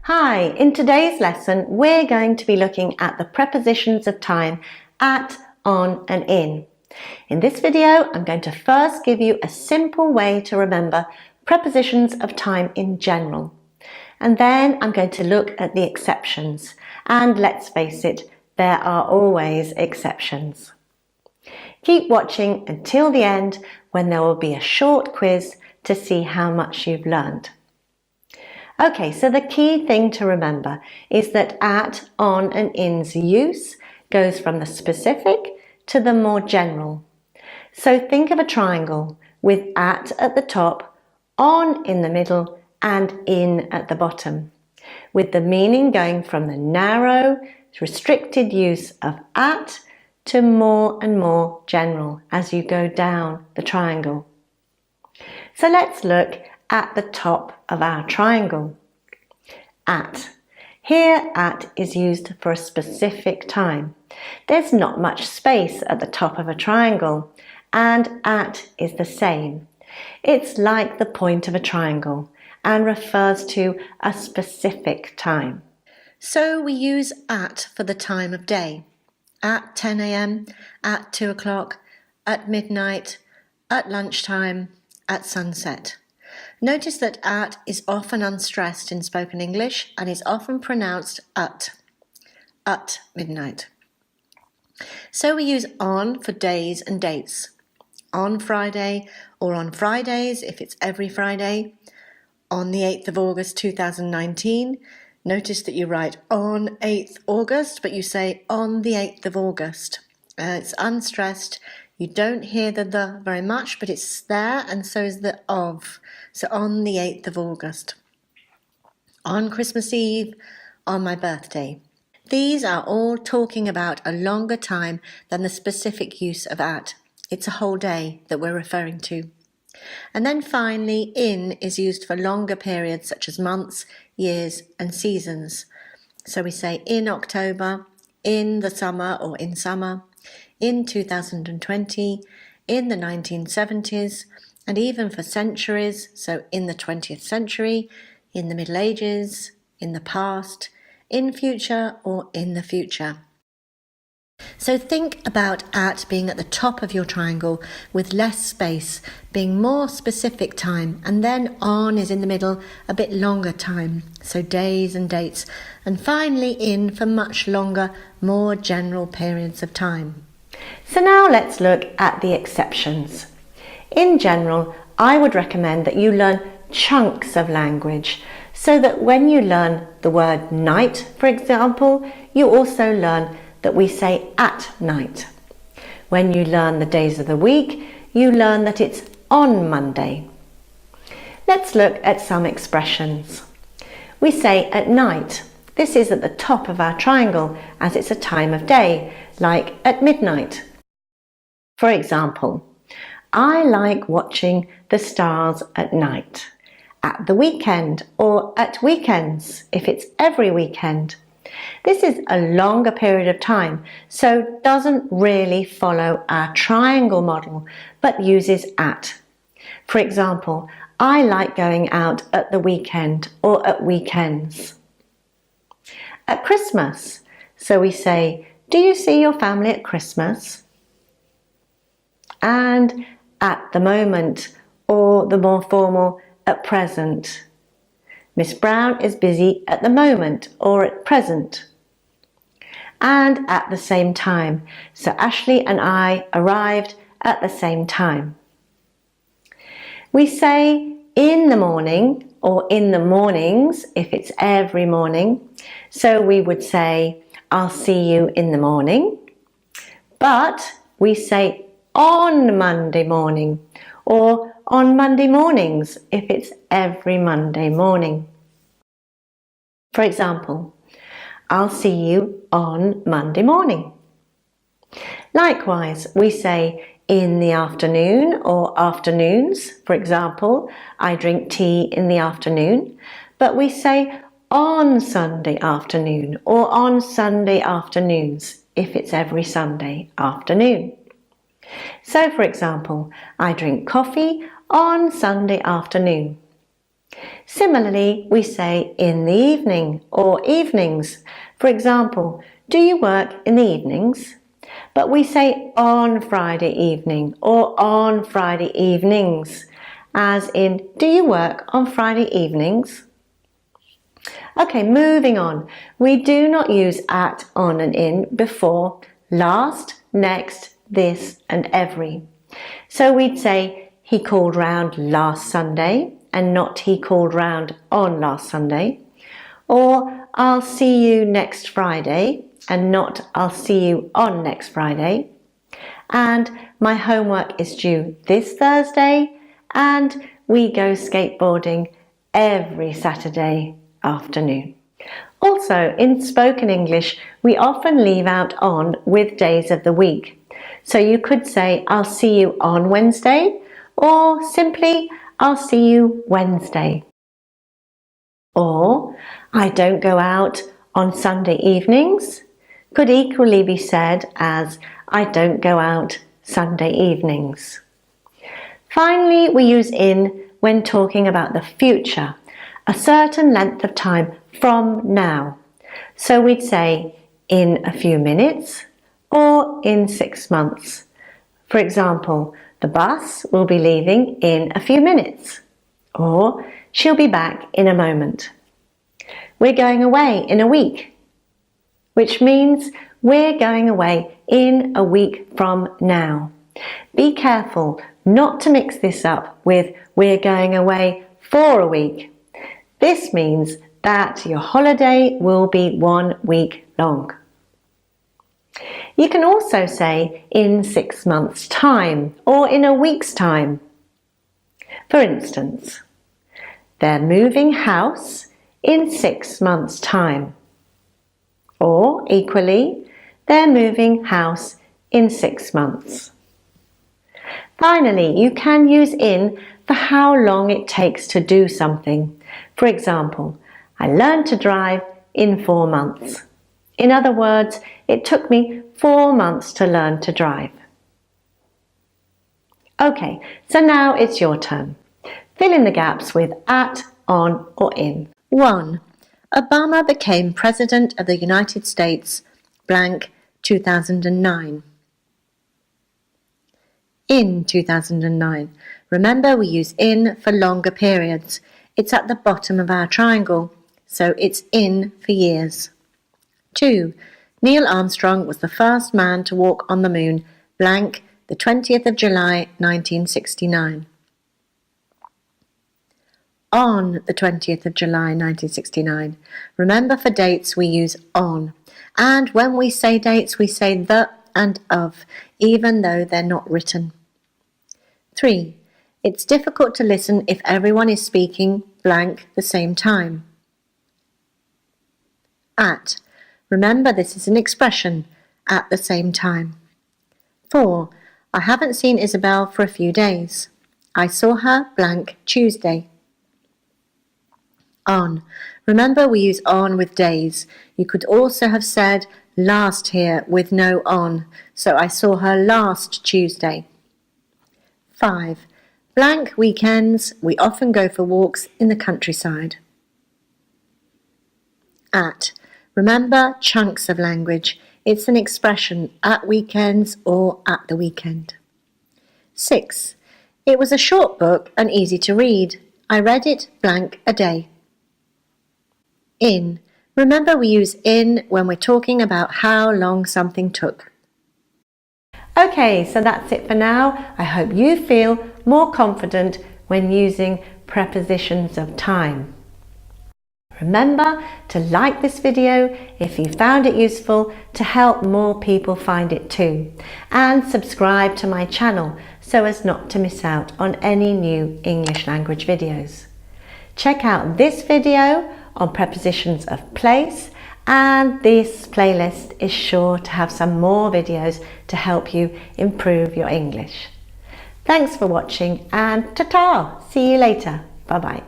Hi, in today's lesson we're going to be looking at the prepositions of time at, on and in. In this video I'm going to first give you a simple way to remember prepositions of time in general. And then I'm going to look at the exceptions. And let's face it, there are always exceptions. Keep watching until the end when there will be a short quiz to see how much you've learned. Okay, so the key thing to remember is that at, on and in's use goes from the specific to the more general. So think of a triangle with at the top, on in the middle and in at the bottom, with the meaning going from the narrow, restricted use of at to more and more general as you go down the triangle. So let's look at the top of our triangle. At. Here at is used for a specific time. There's not much space at the top of a triangle, and at is the same. It's like the point of a triangle and refers to a specific time. So we use at for the time of day. At 10 a.m, at 2 o'clock, at midnight, at lunchtime, at sunset. Notice that at is often unstressed in spoken English and is often pronounced at midnight. So we use on for days and dates. On Friday or on Fridays if it's every Friday. On the 8th of August 2019. Notice that you write on 8th August but you say on the 8th of August. It's unstressed. You don't hear the very much, but it's there, and so is the of. So on the 8th of August. On Christmas Eve, on my birthday. These are all talking about a longer time than the specific use of at. It's a whole day that we're referring to. And then finally, in is used for longer periods such as months, years and seasons. So we say in October, in the summer or in summer, in 2020, in the 1970s, and even for centuries, so in the 20th century, in the Middle Ages, in the past, in future or in the future. So think about at being at the top of your triangle with less space, being more specific time, and then on is in the middle, a bit longer time, so days and dates, and finally in for much longer, more general periods of time. So now let's look at the exceptions. In general, I would recommend that you learn chunks of language so that when you learn the word night, for example, you also learn that we say at night. When you learn the days of the week, you learn that it's on Monday. Let's look at some expressions. We say at night. This is at the top of our triangle as it's a time of day, like at midnight. For example, I like watching the stars at night, at the weekend or at weekends if it's every weekend. This is a longer period of time, so doesn't really follow our triangle model, but uses at. For example, I like going out at the weekend or at weekends. At Christmas, so we say, do you see your family at Christmas? And at the moment, or the more formal, at present. Miss Brown is busy at the moment or at present. And at the same time, so Ashley and I arrived at the same time. We say in the morning or in the mornings if it's every morning. So we would say, I'll see you in the morning. But we say on Monday morning or on Monday mornings if it's every Monday morning. For example, I'll see you on Monday morning. Likewise, we say in the afternoon or afternoons. For example, I drink tea in the afternoon, but we say on Sunday afternoon or on Sunday afternoons if it's every Sunday afternoon. So for example, I drink coffee on Sunday afternoon. Similarly, we say in the evening or evenings. For example, do you work in the evenings? But we say on Friday evening or on Friday evenings, as in, do you work on Friday evenings? Okay, moving on. We do not use at, on and in before last, next, this and every. So we'd say he called round last Sunday and not he called round on last Sunday. Or I'll see you next Friday and not I'll see you on next Friday. And my homework is due this Thursday and we go skateboarding every Saturday afternoon. Also, in spoken English, we often leave out on with days of the week. So you could say, I'll see you on Wednesday, or simply, I'll see you Wednesday. Or, I don't go out on Sunday evenings, could equally be said as, I don't go out Sunday evenings. Finally, we use in when talking about the future, a certain length of time from now. So we'd say in a few minutes or in 6 months. For example, the bus will be leaving in a few minutes, or she'll be back in a moment. We're going away in a week, which means we're going away in a week from now. Be careful not to mix this up with we're going away for a week. This means that your holiday will be 1 week long. You can also say in 6 months' time or in a week's time. For instance, they're moving house in 6 months' time. Or equally, they're moving house in 6 months. Finally, you can use in for how long it takes to do something. For example, I learned to drive in 4 months. In other words, it took me 4 months to learn to drive. Okay, so now it's your turn. Fill in the gaps with at, on or in. 1. Obama became President of the United States, blank, 2009. In 2009. Remember, we use in for longer periods. It's at the bottom of our triangle, so it's in for years. 2. Neil Armstrong was the first man to walk on the moon, blank, the 20th of July, 1969. On the 20th of July, 1969. Remember, for dates we use on. And when we say dates, we say the and of, even though they're not written. 3. It's difficult to listen if everyone is speaking, blank, the same time. At. Remember, this is an expression, at the same time. 4. I haven't seen Isabel for a few days. I saw her, blank, Tuesday. On. Remember, we use on with days. You could also have said last here with no on, so I saw her last Tuesday. 5. Blank weekends, we often go for walks in the countryside. At. Remember, chunks of language. It's an expression, at weekends or at the weekend. 6. It was a short book and easy to read. I read it, blank, a day. In. Remember, we use in when we're talking about how long something took. Okay, so that's it for now. I hope you feel more confident when using prepositions of time. Remember to like this video if you found it useful to help more people find it too. And subscribe to my channel so as not to miss out on any new English language videos. Check out this video on prepositions of place, and this playlist is sure to have some more videos to help you improve your English. Thanks for watching and ta-ta! See you later. Bye-bye.